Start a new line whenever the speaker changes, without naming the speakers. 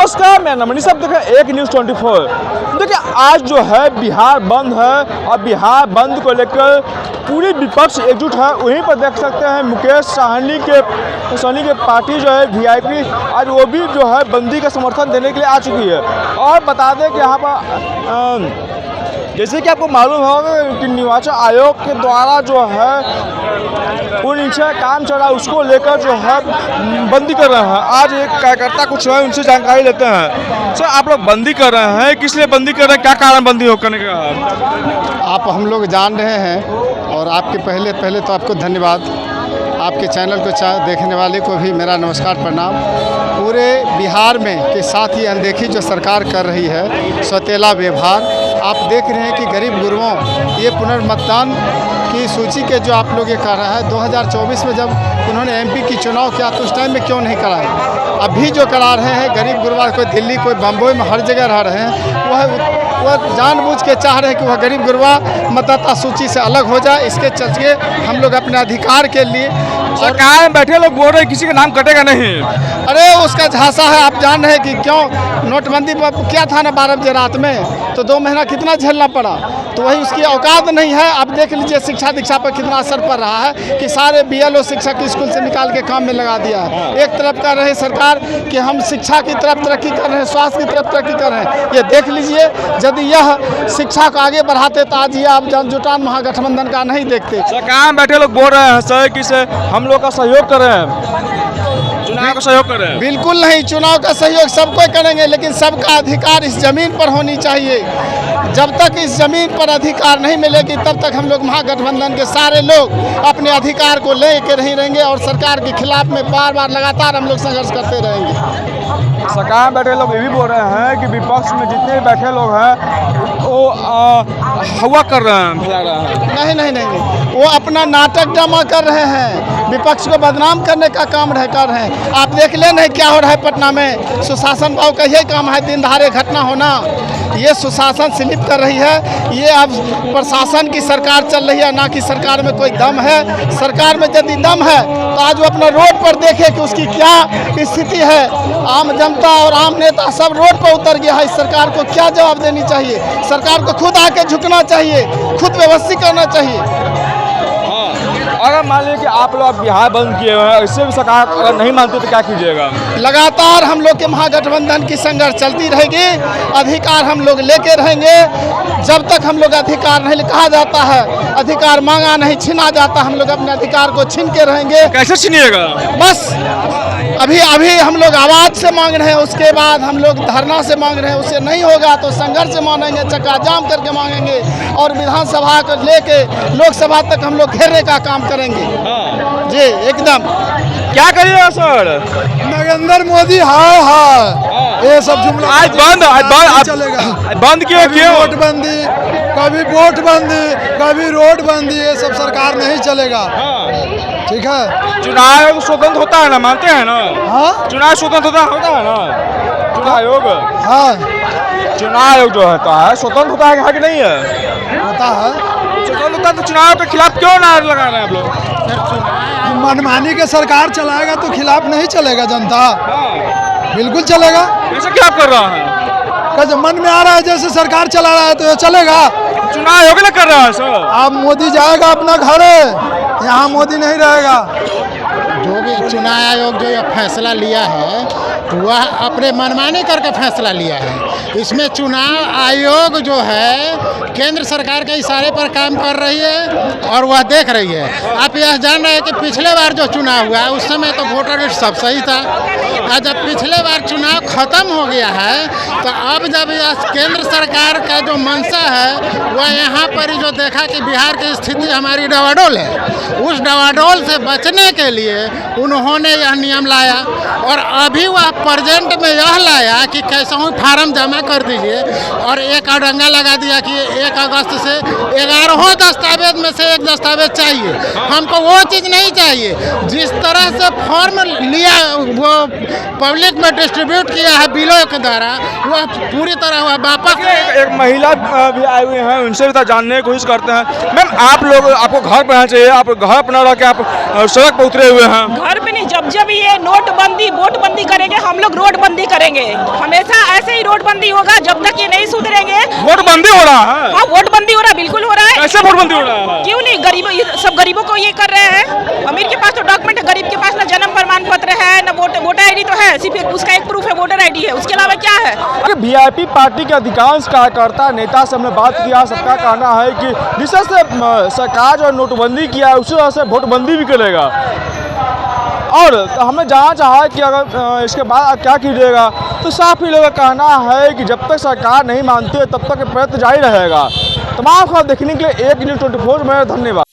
नमस्कार, मैं मनीष, आप देख रहे हैं एक न्यूज़ 24। देखिए आज जो है बिहार बंद है और बिहार बंद को लेकर पूरी विपक्ष एकजुट है। वहीं पर देख सकते हैं मुकेश सहनी के पार्टी जो है वीआईपी आज वो भी जो है बंदी का समर्थन देने के लिए आ चुकी है। और बता दें कि यहाँ पर जैसे कि आपको मालूम होगा कि निर्वाचन आयोग के द्वारा जो है वो नीचे काम चल रहा है, उसको लेकर जो है बंदी कर रहे हैं। आज एक कार्यकर्ता कुछ है उनसे जानकारी लेते हैं। सर, आप लोग बंदी कर रहे हैं, किस लिए बंदी कर रहे हैं, क्या कारण बंदी हो करने का?
आप हम लोग जान रहे हैं और आपके पहले तो आपको धन्यवाद। आपके चैनल को देखने वाले को भी मेरा नमस्कार प्रणाम। पूरे बिहार में के साथ ही अनदेखी जो सरकार कर रही है, सौतेला व्यवहार, आप देख रहे हैं कि गरीब गुरुओं ये पुनर्मतदान की सूची के जो आप लोग ये कर रहा है 2024 में जब उन्होंने एमपी की चुनाव किया तो उस टाइम में क्यों नहीं कराया? अभी जो करा रहे हैं गरीब गुरबा, कोई दिल्ली कोई बम्बई में हर जगह रह रहे हैं, वह जानबूझ के चाह रहे हैं कि वह गरीब गुरबा मतदाता सूची से अलग हो जाए। इसके चलते हम लोग अपने अधिकार के लिए
सरकार में बैठे लोग बोल रहे हैं किसी का नाम कटेगा नहीं।
अरे उसका झांसा है, आप जान रहे हैं कि क्यों नोटबंदी क्या था ना 12 बजे रात में, तो 2 महीना कितना झेलना पड़ा। तो वही उसकी औकात नहीं है। अब देख लीजिए शिक्षा दीक्षा पर कितना असर पड़ रहा है कि सारे बीएलओ शिक्षक स्कूल से निकाल के काम में लगा दिया है। एक तरफ कर रहे सरकार कि हम शिक्षा की तरफ तरक्की कर रहे हैं, स्वास्थ्य की तरफ तरक्की कर रहे हैं। ये देख लीजिए, यदि यह शिक्षा को आगे बढ़ाते तो आज ये आप जनजुटान महागठबंधन का नहीं देखते।
सरकार में बैठे लोग बोल रहे हैं सर कि से हम लोग का सहयोग कर रहे हैं, चुनाव का सहयोग कर रहे हैं।
बिल्कुल नहीं, चुनाव का सहयोग सबको करेंगे, लेकिन सबका अधिकार इस जमीन पर होनी चाहिए। जब तक इस जमीन पर अधिकार नहीं मिलेगी तब तक हम लोग महागठबंधन के सारे लोग अपने अधिकार को लेकर नहीं रहेंगे और सरकार के खिलाफ में बार लगातार हम लोग संघर्ष करते रहेंगे।
सरकार में बैठे लोग ये भी बोल रहे हैं कि विपक्ष में जितने भी बैठे लोग हैं वो हवा कर रहे हैं।
नहीं, वो अपना नाटक ड्रामा कर रहे हैं, विपक्ष को बदनाम करने का काम कर रहे हैं। आप देख ले नहीं क्या हो रहा है पटना में, सुशासन भाव का यही काम है, दिन दहाड़े घटना होना। ये सुशासन स्लिप कर रही है। ये अब प्रशासन की सरकार चल रही है, ना कि सरकार में कोई दम है। सरकार में यदि दम है तो आज वो अपना रोड पर देखे कि उसकी क्या स्थिति है। आम जनता और आम नेता सब रोड पर उतर गया है। इस सरकार को क्या जवाब देनी चाहिए? सरकार को खुद आके झुकना चाहिए, खुद व्यवस्थित करना चाहिए।
अगर मान लीजिए कि आप लोग बिहार बंद किए हुए हैं, इससे भी सरकार अगर नहीं मानते तो क्या कीजिएगा?
लगातार हम लोग के महागठबंधन की संघर्ष चलती रहेगी। अधिकार हम लोग लेके रहेंगे। जब तक हम लोग अधिकार नहीं कहा जाता है, अधिकार मांगा नहीं छीना जाता, हम लोग अपने अधिकार को छीन के रहेंगे।
कैसे छीनिएगा?
बस अभी हम लोग आवाज़ से मांग रहे हैं, उसके बाद हम लोग धरना से मांग रहे हैं। उससे नहीं होगा तो संघर्ष से मांगेंगे, चक्का जाम करके मांगेंगे और विधानसभा को लेके लोकसभा तक हम लोग घेरने का काम करेंगे। जी एकदम।
क्या करिएगा सर?
नरेंद्र मोदी हाय ये सब जुमला
आज
चलेगा।
बंद क्यों?
नोटबंदी, कभी वोट बंदी, कभी रोड बंदी, ये सब सरकार नहीं चलेगा। ठीक है,
चुनाव स्वतंत्र होता है ना, मानते हैं ना?
हाँ,
चुनाव स्वतंत्र होता है ना? चुनाव आयोग,
हाँ
चुनाव आयोग जो होता है स्वतंत्र होता है कि नहीं है?
होता है।
स्वतंत्र होता है तो चुनाव के खिलाफ क्यों नारे लगा रहे हैं आप लोग?
मनमानी के सरकार चलाएगा तो खिलाफ नहीं चलेगा जनता, बिल्कुल चलेगा।
ऐसा क्या कर रहा है?
जब मन में आ रहा है जैसे सरकार चला रहा है तो ये चलेगा।
चुनाव आयोग ना कर रहा है सर।
अब मोदी जाएगा अपना घर, यहाँ मोदी नहीं रहेगा।
जो भी चुनाव आयोग जो फैसला लिया है वह अपने मनमानी करके फैसला लिया है। इसमें चुनाव आयोग जो है केंद्र सरकार के इशारे पर काम कर रही है और वह देख रही है। आप यह जान रहे हैं कि पिछले बार जो चुनाव हुआ उस समय तो वोटर लिस्ट सब सही था, और जब पिछले बार चुनाव खत्म हो गया है तो अब जब यह केंद्र सरकार का जो मंशा है वह यहाँ पर ही जो देखा कि बिहार की स्थिति हमारी डवाडोल है, उस डवाडोल से बचने के लिए उन्होंने यह नियम लाया। और अभी वह प्रेजेंट में यह लाया कि कैसा हूँ फार्म जमा कर दीजिए और एक अड़ंगा लगा दिया कि 1 अगस्त से 11 दस्तावेज में से एक दस्तावेज चाहिए। हमको वो चीज़ नहीं चाहिए। जिस तरह से फॉर्म लिया वो पब्लिक में डिस्ट्रीब्यूट किया है बिलों के द्वारा, वह पूरी तरह वह वापस।
एक महिला भी आई हुई हैं, उनसे भी जानने की कोशिश करते हैं। मैम, आप लोग, आपको घर पर चाहिए, आप घर पर न रह के आप सड़क पर उतरे हुए हैं?
घर पे नहीं जब जब ये नोटबंदी वोटबंदी करेंगे, हम लोग रोडबंदी करेंगे। हमेशा ऐसे ही रोडबंदी होगा जब तक ये नहीं सुधरेंगे।
वोटबंदी हो रहा है?
हाँ, वोटबंदी हो रहा है, बिल्कुल हो रहा है।
कैसे वोटबंदी हो रहा है?
क्यों नहीं, गरीबों, सब गरीबों को ये कर रहे हैं। अमीर के पास तो डॉक्यूमेंट है, गरीब के पास ना जन्म प्रमाण पत्र है, ना वोटर आईडी तो है, सिर्फ उसका एक प्रूफ है, वोटर आईडी है, उसके अलावा क्या है?
वीआईपी पार्टी के अधिकांश कार्यकर्ता नेता से हमने बात किया, सबका कहना है कि जिस तरह से सरकार जो नोटबंदी किया है उसी तरह से वोटबंदी भी करेगा। और हमें जानना चाहा कि अगर इसके बाद क्या कीजिएगा, तो साफ ही लोगों का कहना है कि जब तक सरकार नहीं मानती है तब तक प्रयत्न जारी रहेगा। तमाम खबर देखने के लिए एक न्यूज़ 24 में धन्यवाद।